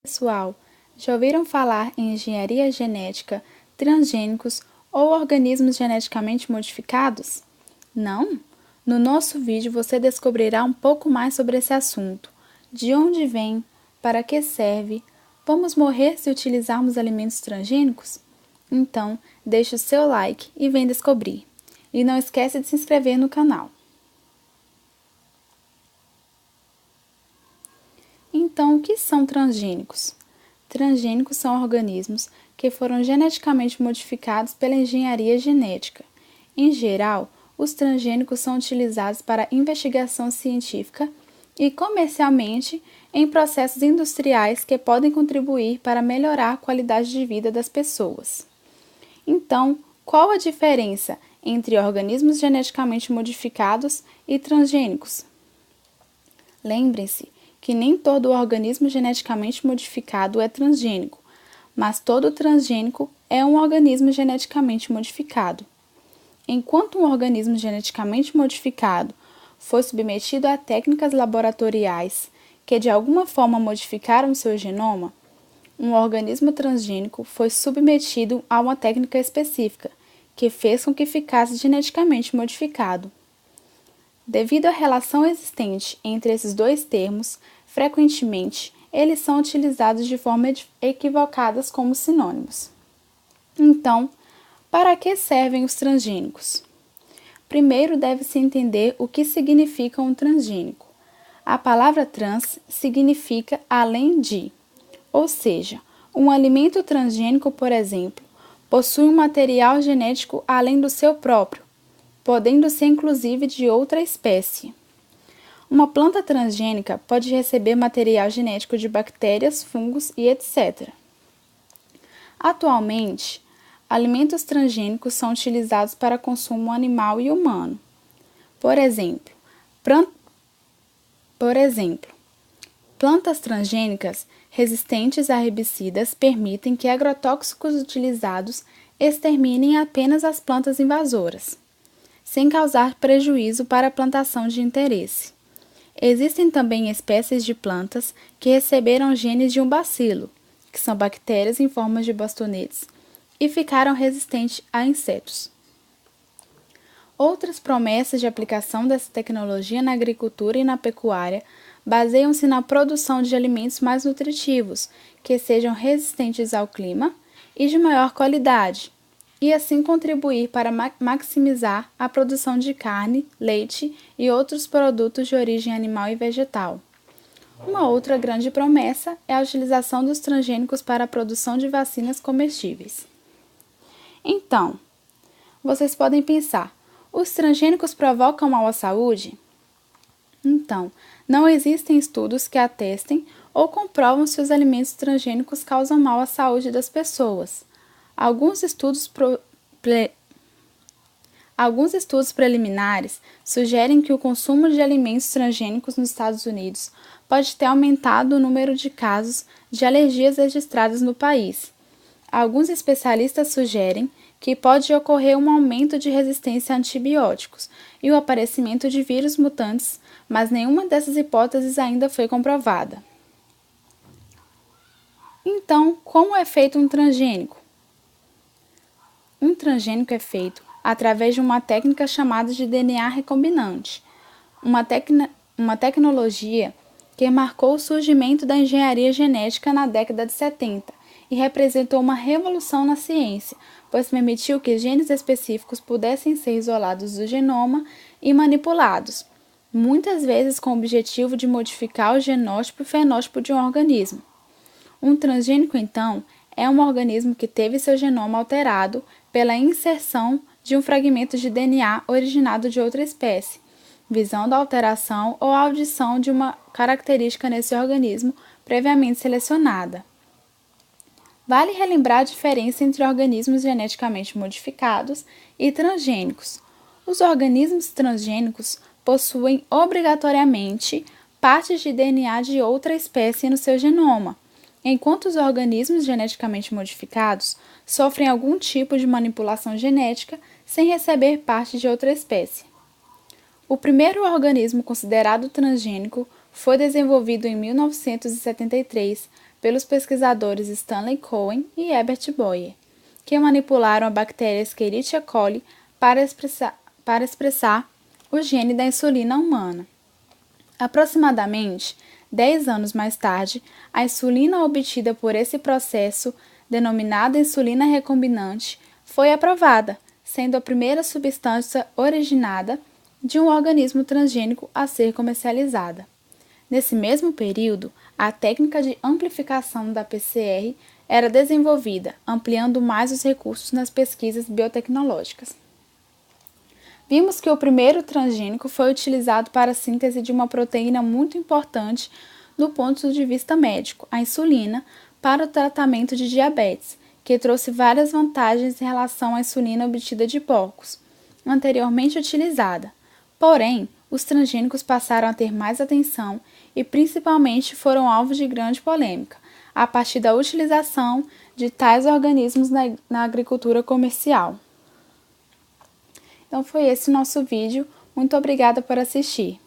Pessoal, já ouviram falar em engenharia genética, transgênicos ou organismos geneticamente modificados? Não? No nosso vídeo você descobrirá um pouco mais sobre esse assunto. De onde vem? Para que serve? Vamos morrer se utilizarmos alimentos transgênicos? Então, deixe o seu like e vem descobrir. E não esquece de se inscrever no canal. Então, o que são transgênicos? Transgênicos são organismos que foram geneticamente modificados pela engenharia genética. Em geral, os transgênicos são utilizados para investigação científica e comercialmente em processos industriais que podem contribuir para melhorar a qualidade de vida das pessoas. Então, qual a diferença entre organismos geneticamente modificados e transgênicos? Lembrem-se que nem todo organismo geneticamente modificado é transgênico, mas todo transgênico é um organismo geneticamente modificado. Enquanto um organismo geneticamente modificado foi submetido a técnicas laboratoriais que de alguma forma modificaram seu genoma, um organismo transgênico foi submetido a uma técnica específica que fez com que ficasse geneticamente modificado. Devido à relação existente entre esses dois termos, frequentemente eles são utilizados de forma equivocada como sinônimos. Então, para que servem os transgênicos? Primeiro deve-se entender o que significa um transgênico. A palavra trans significa além de, ou seja, um alimento transgênico, por exemplo, possui um material genético além do seu próprio, podendo ser inclusive de outra espécie. Uma planta transgênica pode receber material genético de bactérias, fungos e etc. Atualmente, alimentos transgênicos são utilizados para consumo animal e humano. Por exemplo, plantas transgênicas resistentes a herbicidas permitem que agrotóxicos utilizados exterminem apenas as plantas invasoras, sem causar prejuízo para a plantação de interesse. Existem também espécies de plantas que receberam genes de um bacilo, que são bactérias em forma de bastonetes, e ficaram resistentes a insetos. Outras promessas de aplicação dessa tecnologia na agricultura e na pecuária baseiam-se na produção de alimentos mais nutritivos, que sejam resistentes ao clima e de maior qualidade, e assim contribuir para maximizar a produção de carne, leite e outros produtos de origem animal e vegetal. Uma outra grande promessa é a utilização dos transgênicos para a produção de vacinas comestíveis. Então, vocês podem pensar, os transgênicos provocam mal à saúde? Então, não existem estudos que atestem ou comprovam se os alimentos transgênicos causam mal à saúde das pessoas. Alguns estudos preliminares sugerem que o consumo de alimentos transgênicos nos Estados Unidos pode ter aumentado o número de casos de alergias registrados no país. Alguns especialistas sugerem que pode ocorrer um aumento de resistência a antibióticos e o aparecimento de vírus mutantes, mas nenhuma dessas hipóteses ainda foi comprovada. Então, como é feito um transgênico? Um transgênico é feito através de uma técnica chamada de DNA recombinante, uma tecnologia que marcou o surgimento da engenharia genética na década de 70 e representou uma revolução na ciência, pois permitiu que genes específicos pudessem ser isolados do genoma e manipulados, muitas vezes com o objetivo de modificar o genótipo e fenótipo de um organismo. Um transgênico, então, é um organismo que teve seu genoma alterado pela inserção de um fragmento de DNA originado de outra espécie, visando a alteração ou a adição de uma característica nesse organismo previamente selecionada. Vale relembrar a diferença entre organismos geneticamente modificados e transgênicos. Os organismos transgênicos possuem obrigatoriamente partes de DNA de outra espécie no seu genoma, enquanto os organismos geneticamente modificados sofrem algum tipo de manipulação genética sem receber parte de outra espécie. O primeiro organismo considerado transgênico foi desenvolvido em 1973 pelos pesquisadores Stanley Cohen e Herbert Boyer, que manipularam a bactéria Escherichia coli para expressar o gene da insulina humana. Aproximadamente 10 anos mais tarde, a insulina obtida por esse processo, denominada insulina recombinante, foi aprovada, sendo a primeira substância originada de um organismo transgênico a ser comercializada. Nesse mesmo período, a técnica de amplificação da PCR era desenvolvida, ampliando mais os recursos nas pesquisas biotecnológicas. Vimos que o primeiro transgênico foi utilizado para a síntese de uma proteína muito importante do ponto de vista médico, a insulina, para o tratamento de diabetes, que trouxe várias vantagens em relação à insulina obtida de porcos, anteriormente utilizada. Porém, os transgênicos passaram a ter mais atenção e principalmente foram alvo de grande polêmica, a partir da utilização de tais organismos na agricultura comercial. Então foi esse o nosso vídeo. Muito obrigada por assistir.